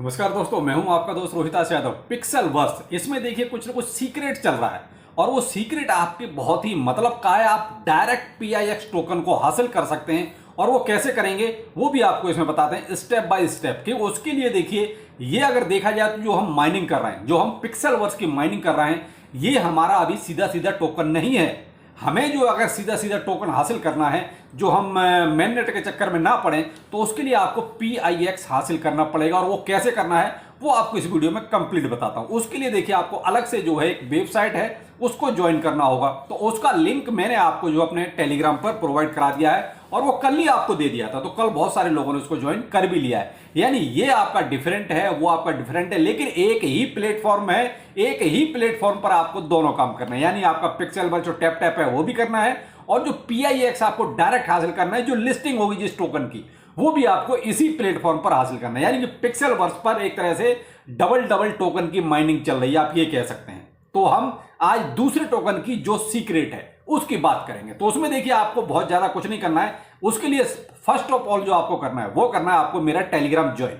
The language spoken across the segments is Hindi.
नमस्कार दोस्तों, मैं हूं आपका दोस्त रोहिताश यादव। पिक्सल वर्स इसमें देखिए कुछ ना कुछ सीक्रेट चल रहा है और वो सीक्रेट आपके बहुत ही मतलब का है। आप डायरेक्ट PIX टोकन को हासिल कर सकते हैं और वो कैसे करेंगे वो भी आपको इसमें बताते हैं स्टेप बाय स्टेप। कि उसके लिए देखिए, ये अगर देखा जाए तो जो हम माइनिंग कर रहे हैं, जो हम पिक्सल वर्स की माइनिंग कर रहे हैं, ये हमारा अभी सीधा सीधा टोकन नहीं है। हमें जो अगर सीधा सीधा टोकन हासिल करना है, जो हम मेन नेट के चक्कर में ना पड़े, तो उसके लिए आपको PIX हासिल करना पड़ेगा। और वो कैसे करना है वो आपको इस वीडियो में कंप्लीट बताता हूं। उसके लिए देखिए, आपको अलग से जो है एक वेबसाइट है उसको ज्वाइन करना होगा। तो उसका लिंक मैंने आपको जो अपने टेलीग्राम पर प्रोवाइड करा दिया है और वो कल ही आपको दे दिया था। तो कल बहुत सारे लोगों ने उसको ज्वाइन कर भी लिया है। यानी ये आपका डिफरेंट है, वो आपका डिफरेंट है, लेकिन एक ही प्लेटफॉर्म है। एक ही प्लेटफॉर्म पर आपको दोनों काम करना है। यानी आपका पिक्सल वर्स जो टैप टैप है वो भी करना है और जो PIX आपको डायरेक्ट हासिल करना है, जो लिस्टिंग होगी जिस टोकन की, वो भी आपको इसी प्लेटफॉर्म पर हासिल करना है। यानी कि पिक्सल वर्स पर एक तरह से डबल डबल टोकन की माइनिंग चल रही है, आप ये कह सकते हैं। तो हम आज दूसरे टोकन की जो सीक्रेट है उसकी बात करेंगे। तो उसमें देखिए, आपको बहुत ज्यादा कुछ नहीं करना है। उसके लिए फर्स्ट ऑफ ऑल जो आपको करना है वो करना है आपको मेरा टेलीग्राम ज्वाइन।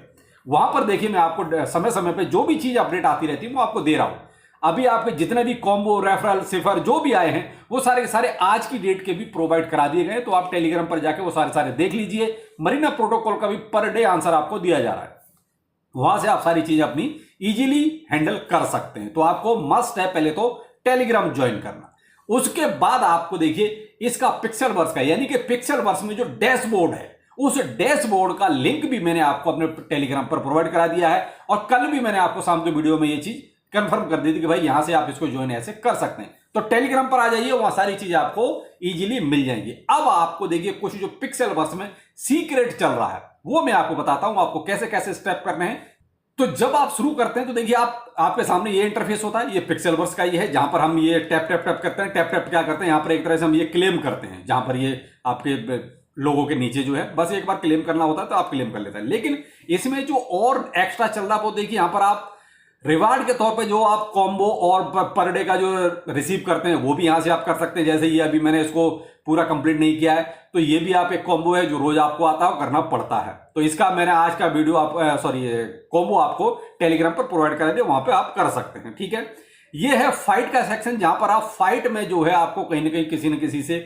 वहां पर देखिए, मैं आपको समय समय पे जो भी चीज अपडेट आती रहती है वो आपको दे रहा हूं। अभी आपके जितने भी कॉम्बो, रेफरल, सिफर जो भी आए हैं वो सारे के सारे आज की डेट के भी प्रोवाइड करा दिए गए। तो आप टेलीग्राम पर जाके वो सारे देख लीजिए। मरीना प्रोटोकॉल का भी पर डे आंसर आपको दिया जा रहा है। वहां से आप सारी चीजें अपनी इजीली हैंडल कर सकते हैं। तो आपको मस्ट है पहले तो टेलीग्राम ज्वाइन करना। उसके बाद आपको देखिए इसका पिक्सल वर्स का, यानी कि पिक्सल वर्स में जो डैशबोर्ड है, उस डैशबोर्ड का लिंक भी मैंने आपको अपने टेलीग्राम पर प्रोवाइड करा दिया है। और कल भी मैंने आपको शाम के वीडियो में ये चीज कंफर्म कर दी थी कि भाई यहां से आप इसको ज्वाइन ऐसे कर सकते हैं। तो टेलीग्राम पर आ जाइए, वहां सारी चीजें आपको इजीली मिल जाएंगी। अब आपको देखिए कुछ जो पिक्सल वर्स में सीक्रेट चल रहा है वो मैं आपको बताता हूं, आपको कैसे कैसे स्टेप करने हैं। तो जब आप शुरू करते हैं तो देखिए, आपके सामने ये इंटरफेस होता है। ये पिक्सल वर्स का ही है, जहां पर हम ये टैप टैप टैप करते हैं। टैप टैप क्या करते हैं, यहां पर एक तरह से हम ये क्लेम करते हैं। जहां पर ये आपके लोगों के नीचे जो है, बस एक बार क्लेम करना होता है तो आप क्लेम कर लेते हैं। लेकिन इसमें जो और एक्स्ट्रा चल रहा है वो देखिए, यहां पर आप रिवार्ड के तौर पे जो आप कॉम्बो और पर डे का जो रिसीव करते हैं वो भी यहां से आप कर सकते हैं। जैसे ये अभी मैंने इसको पूरा कंप्लीट नहीं किया है, तो ये भी आप एक कॉम्बो है जो रोज आपको आता है, करना पड़ता है। तो इसका मैंने आज का वीडियो आप कॉम्बो आपको टेलीग्राम पर प्रोवाइड करा दिया, वहां पे आप कर सकते हैं। ठीक है, ये है फाइट का सेक्शन, जहां पर आप फाइट में जो है आपको कहीं ना कहीं किसी न किसी से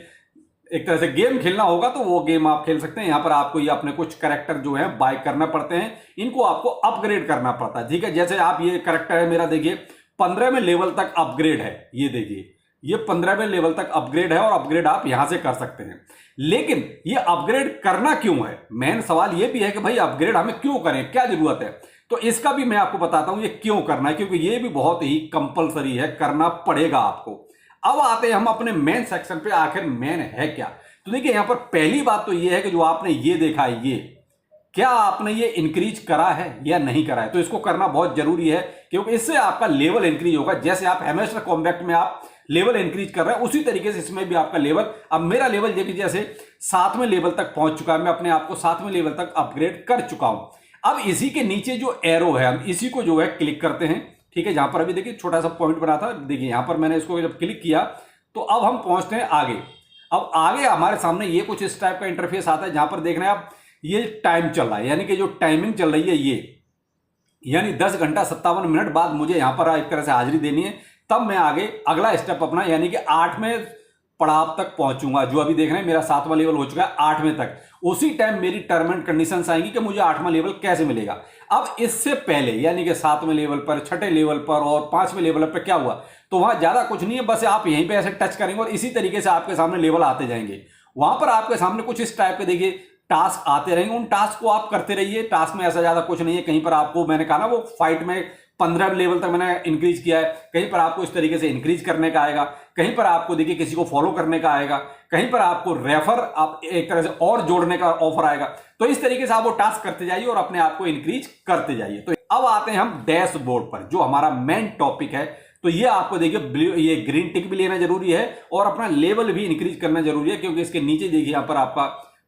एक तरह से गेम खेलना होगा, तो वो गेम आप खेल सकते हैं। यहां पर आपको ये अपने कुछ कैरेक्टर जो है बाय करना पड़ते हैं, इनको आपको अपग्रेड करना पड़ता है। ठीक है, जैसे आप ये कैरेक्टर है मेरा, देखिए 15वें लेवल तक अपग्रेड है। ये देखिए, ये 15वें लेवल तक अपग्रेड है और अपग्रेड आप यहां से कर सकते हैं। लेकिन ये अपग्रेड करना क्यों है, मेन सवाल ये भी है कि भाई अपग्रेड हमें क्यों करें, क्या जरूरत है। तो इसका भी मैं आपको बताता हूं ये क्यों करना है, क्योंकि ये भी बहुत ही कंपलसरी है, करना पड़ेगा आपको। अब आते हैं हम अपने मेन सेक्शन पे, आखिर मेन है क्या। तो देखिए, यहां पर पहली बात तो ये है कि जो आपने ये देखा है, ये क्या आपने ये इंक्रीज करा है या नहीं करा है। तो इसको करना बहुत जरूरी है, क्योंकि इससे आपका लेवल इंक्रीज होगा। जैसे आप हैमस्टर कॉम्बैट में आप लेवल इंक्रीज कर रहे हैं, उसी तरीके से इसमें भी आपका लेवल, अब मेरा लेवल देखिए जैसे 7वें लेवल तक पहुंच चुका है। मैं अपने आप को 7वें लेवल तक अपग्रेड कर चुका हूं। अब इसी के नीचे जो एरो है, हम इसी को जो है क्लिक करते हैं। ठीक है, जहां पर अभी देखिए छोटा सा पॉइंट बना था, देखिए यहां पर मैंने इसको जब क्लिक किया तो अब हम पहुंचते हैं आगे। अब आगे हमारे सामने ये कुछ इस टाइप का इंटरफेस आता है, जहां पर देख रहे हैं आप ये टाइम चल रहा है, यानी कि जो टाइमिंग चल रही है ये, यानी 10 घंटा 57 मिनट बाद मुझे यहां पर एक तरह से हाजिरी देनी है। तब मैं आगे अगला स्टेप अपना, यानी कि 8वें पड़ाव तक पहुंचूंगा। जो अभी देख रहे हैं मेरा 7वां लेवल हो चुका है, 8वें तक। उसी टाइम मेरी टर्म एंड कंडीशंस आएंगी कि मुझे 8वां लेवल कैसे मिलेगा। अब इससे पहले यानी कि 7वें लेवल पर, 6ठे लेवल पर और 5वें लेवल पर क्या हुआ, तो वहां ज्यादा कुछ नहीं है, बस आप यहीं पे ऐसे टच करेंगे और इसी तरीके से आपके सामने लेवल आते जाएंगे। वहां पर आपके सामने कुछ इस टाइप के देखिए टास्क आते रहेंगे, उन टास्क को आप करते रहिए। टास्क में ऐसा ज्यादा कुछ नहीं है। कहीं पर आपको मैंने कहा ना, वो फाइट में 15 लेवल तक मैंने इंक्रीज किया है, कहीं पर आपको इस तरीके से इंक्रीज करने का आएगा, कहीं पर आपको देखिए किसी को फॉलो करने का आएगा, कहीं पर आपको रेफर आप एक तरह से और जोड़ने का ऑफर आएगा। तो इस तरीके से आप वो टास्क करते जाइए और अपने आप को इंक्रीज करते जाइए। तो अब आते हैं हम डैशबोर्ड पर, जो हमारा मेन टॉपिक है। तो ये आपको देखिए ये ग्रीन टिक भी लेना जरूरी है और अपना लेवल भी इंक्रीज करना जरूरी है, क्योंकि इसके नीचे देखिए यहां पर आपका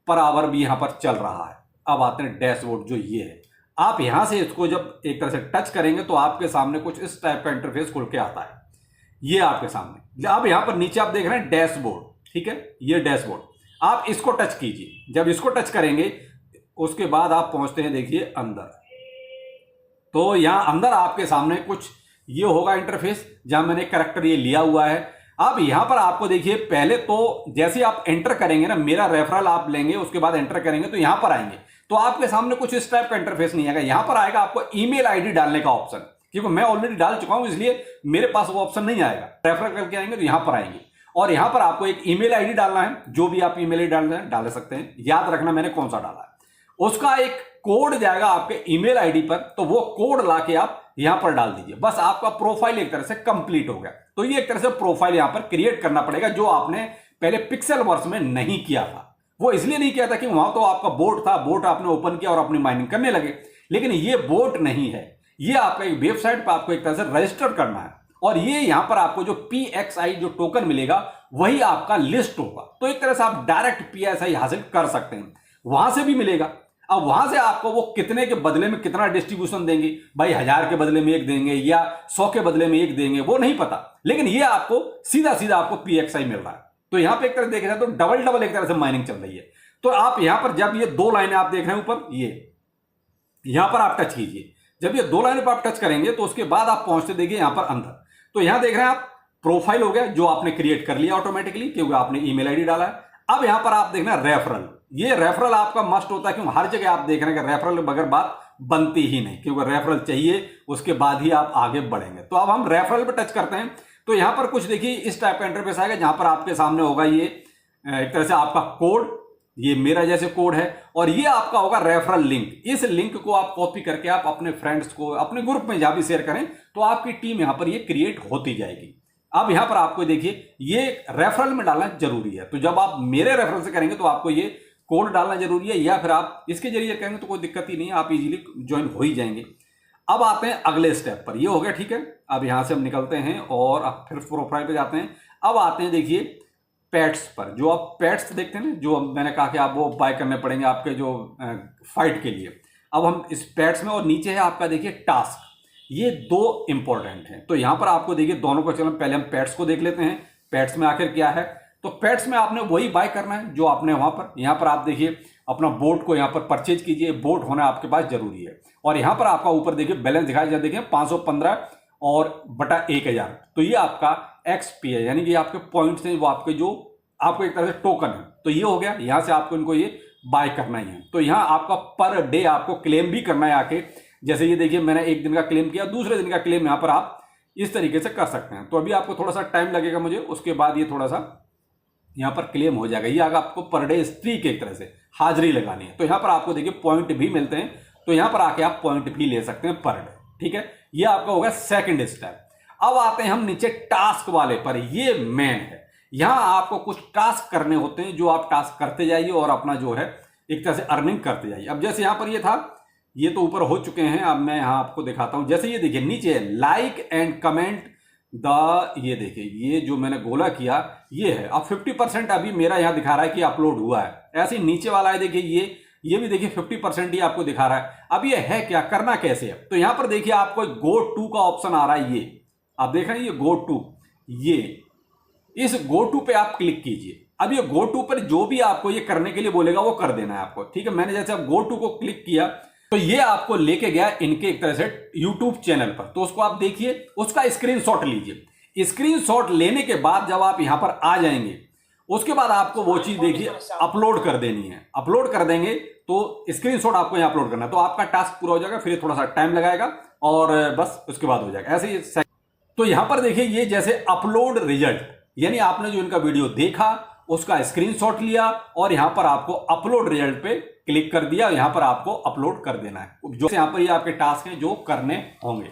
पर आवर भी यहां पर चल रहा है। अब आते हैं डैशबोर्ड, जो ये है। आप यहां से इसको जब एक तरह से टच करेंगे तो आपके सामने कुछ इस टाइप का इंटरफेस खुल के आता है। ये आपके सामने, अब यहां पर नीचे आप देख रहे हैं डैशबोर्ड। ठीक है, ये डैशबोर्ड, आप इसको टच कीजिए। जब इसको टच करेंगे उसके बाद आप पहुंचते हैं देखिए अंदर। तो यहाँ अंदर आपके सामने कुछ ये होगा इंटरफेस, जहां मैंने करेक्टर ये लिया हुआ है। अब यहां पर आपको देखिए, पहले तो जैसे आप एंटर करेंगे ना, मेरा रेफरल आप लेंगे, उसके बाद एंटर करेंगे तो यहां पर आएंगे, तो आपके सामने कुछ इस टाइप का इंटरफेस नहीं आएगा। यहां पर आएगा आपको ईमेल आईडी डालने का ऑप्शन, क्योंकि मैं ऑलरेडी डाल चुका हूं इसलिए मेरे पास वो ऑप्शन नहीं आएगा। रेफरल करके आएंगे तो यहां पर आएंगे, और यहां पर आपको एक ईमेल आईडी डालना है, जो भी आप ईमेल आईडी डालना है डाल सकते हैं। याद रखना मैंने कौन सा डाला है। उसका एक कोड जाएगा आपके ईमेल आईडी पर, तो वो कोड लाके आप यहां पर डाल दीजिए। बस आपका प्रोफाइल एक तरह से कंप्लीट हो गया। तो ये एक तरह से प्रोफाइल यहां पर क्रिएट करना पड़ेगा, जो आपने पहले पिक्सेलवर्स में नहीं किया था। वो इसलिए नहीं किया था कि वहां तो आपका बोट था, बोट आपने ओपन किया और अपनी माइनिंग करने लगे, लेकिन ये बोट नहीं है। ये आपका एक वेबसाइट पर आपको एक तरह से रजिस्टर करना है, और ये यहां पर आपको जो PXI जो टोकन मिलेगा वही आपका लिस्ट होगा। तो एक तरह से आप डायरेक्ट PXI हासिल कर सकते हैं, वहां से भी मिलेगा। अब वहां से आपको वो कितने के बदले में कितना डिस्ट्रीब्यूशन देंगे, भाई 1000 के बदले में 1 देंगे या 100 के बदले में 1 देंगे, वो नहीं पता, लेकिन ये आपको सीधा सीधा आपको PXI मिल रहा है। तो यहां पे एक तरह देखा जाए तो डबल एक तरह से माइनिंग चल रही है। तो आप यहां पर जब ये 2 लाइनें आप देख रहे हैं ऊपर, ये यहां पर आप टच कीजिए। जब ये 2 लाइनों पर आप टच करेंगे तो उसके बाद आप पहुंचते देखिए यहां पर अंदर। तो यहां देख रहे हैं आप प्रोफाइल हो गया, जो आपने क्रिएट कर लिया ऑटोमेटिकली, क्योंकि आपने ईमेल आईडी डाला है। अब यहां पर आप देखना रेफरल, ये रेफरल आपका मस्ट होता है, क्योंकि हर जगह आप देख रहे हैं कि रेफरल बगैर बात बनती ही नहीं, क्योंकि रेफरल चाहिए, उसके बाद ही आप आगे बढ़ेंगे। तो अब हम रेफरल पे टच करते हैं, तो यहां पर कुछ देखिए इस टाइप का इंटरफेस आएगा, जहां पर आपके सामने होगा ये एक तरह से आपका कोड, ये मेरा जैसे कोड है, और ये आपका होगा रेफरल लिंक। इस लिंक को आप कॉपी करके आप अपने फ्रेंड्स को अपने ग्रुप में जहां भी शेयर करें, तो आपकी टीम यहां पर ये क्रिएट होती जाएगी। अब यहां पर आपको देखिए ये रेफरल में डालना जरूरी है। तो जब आप मेरे रेफरल से करेंगे तो आपको ये कोड डालना जरूरी है, या फिर आप इसके जरिए करेंगे तो कोई दिक्कत ही नहीं है, आप इजीली ज्वाइन हो ही जाएंगे। अब आते हैं अगले स्टेप पर, ये हो गया ठीक है। अब यहां से हम निकलते हैं और अब फिर प्रोफाइल पे जाते हैं। अब आते हैं देखिए पेट्स पर, जो आप पेट्स देखते हैं ना, जो मैंने कहा कि आप वो बाय करने पड़ेंगे आपके जो फाइट के लिए। अब हम इस पेट्स में, और नीचे है आपका देखिए टास्क, ये 2 इंपॉर्टेंट हैं। तो यहां पर आपको देखिए दोनों को, चलो पहले हम पेट्स को देख लेते हैं, पेट्स में आखिर क्या है। तो पेट्स में आपने वही बाय करना है जो आपने वहां पर, यहां पर आप देखिए अपना बोट को यहां पर परचेज कीजिए, बोट होना आपके पास जरूरी है। और यहां पर आपका ऊपर देखिए बैलेंस दिखाया जाए, देखिए 515 और बटा 1000, तो ये आपका XP है, यानी कि आपके पॉइंट्स हैं, वो आपके जो आपको एक तरह से टोकन है। तो ये हो गया, यहां से आपको इनको ये बाय करना ही है। तो यहां आपका पर डे आपको क्लेम भी करना है आके, जैसे ये देखिए मैंने 1 दिन का क्लेम किया, दूसरे दिन का क्लेम यहां पर आप इस तरीके से कर सकते हैं। तो अभी आपको थोड़ा सा टाइम लगेगा मुझे, उसके बाद ये थोड़ा सा यहां पर क्लेम हो जाएगा। ये आगे आपको पर डे स्ट्रीक एक तरह से हाजिरी लगानी है। तो यहां पर आपको देखिए पॉइंट भी मिलते हैं, तो यहां पर आके आप पॉइंट भी ले सकते हैं पर डे, ठीक है। ये आपका होगा सेकंड स्टेप। अब आते हैं हम नीचे टास्क वाले पर, ये मेन है। यहां आपको कुछ टास्क करने होते हैं, जो आप टास्क करते जाइए और अपना जो है एक तरह से अर्निंग करते जाइए। अब जैसे यहां पर ये था, ये तो ऊपर हो चुके हैं, अब मैं यहां आपको दिखाता हूं। जैसे ये देखिए नीचे लाइक एंड कमेंट द, ये देखिए ये जो मैंने गोला किया ये है। अब 50% अभी मेरा यहां दिखा रहा है कि अपलोड हुआ है। ऐसे ही नीचे वाला है देखिए, ये भी देखिए 50% ही आपको दिखा रहा है। अब ये है क्या, करना कैसे है। तो यहां पर देखिए आपको गो टू का ऑप्शन आ रहा है, ये आप देख रहे हैं, ये गो टू, ये इस गो टू पे आप क्लिक कीजिए। अब ये गो टू पर जो भी आपको ये करने के लिए बोलेगा वो कर देना है आपको, ठीक है। मैंने जैसे अब गो टू को क्लिक किया तो ये आपको लेके गया इनके एक तरह से यूट्यूब चैनल पर। तो उसको आप देखिए, उसका स्क्रीनशॉट लीजिए। स्क्रीनशॉट लेने के बाद जब आप यहां पर आ जाएंगे, उसके बाद आपको वो चीज देखिए अपलोड कर देनी है। अपलोड कर देंगे तो स्क्रीनशॉट आपको यहां अपलोड करना है, तो आपका टास्क पूरा हो जाएगा। फिर थोड़ा सा टाइम लगाएगा और बस उसके बाद हो जाएगा। ऐसे ही तो यहां पर देखिए ये जैसे अपलोड रिजल्ट, यानी आपने जो इनका वीडियो देखा उसका स्क्रीनशॉट लिया और यहां पर आपको अपलोड रिजल्ट पे क्लिक कर दिया। यहां पर आपको अपलोड कर देना है, जो यहां पर ये आपके टास्क हैं जो करने होंगे।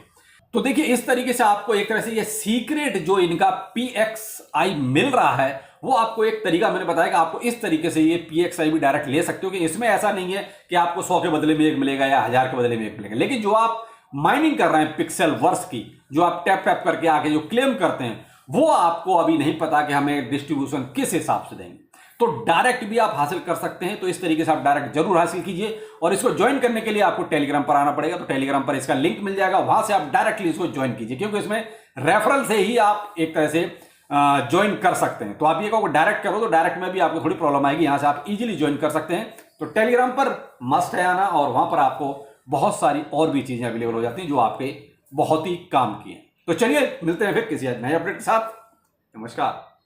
तो देखिए इस तरीके से आपको एक तरह से ये सीक्रेट जो इनका PXI मिल रहा है, वो आपको एक तरीका मैंने बताया कि आपको इस तरीके से ये PXI भी डायरेक्ट ले सकते हो, कि इसमें ऐसा नहीं है कि आपको 100 के बदले में 1 मिलेगा या 1000 के बदले में 1 मिलेगा। लेकिन जो आप माइनिंग कर रहे हैं पिक्सेलवर्स की, जो आप टैप टैप करके आके जो क्लेम करते हैं, वो आपको अभी नहीं पता कि हमें डिस्ट्रीब्यूशन किस हिसाब से देंगे। तो डायरेक्ट भी आप हासिल कर सकते हैं। तो इस तरीके से आप डायरेक्ट जरूर हासिल कीजिए। और इसको ज्वाइन करने के लिए आपको टेलीग्राम पर आना पड़ेगा। तो टेलीग्राम पर इसका लिंक मिल जाएगा, वहां से आप डायरेक्टली इसको ज्वाइन कीजिए, क्योंकि इसमें रेफरल से ही आप एक तरह से ज्वाइन कर सकते हैं। तो आप ये कहो डायरेक्ट करो तो डायरेक्ट में भी आपको थोड़ी प्रॉब्लम आएगी, यहां से आप इजीली ज्वाइन कर सकते हैं। तो टेलीग्राम पर मस्ट है आना, और वहां पर आपको बहुत सारी और भी चीजें अवेलेबल हो जाती हैं जो आपके बहुत ही काम की हैं। तो चलिए मिलते हैं फिर किसी नए अपडेट के साथ। नमस्कार।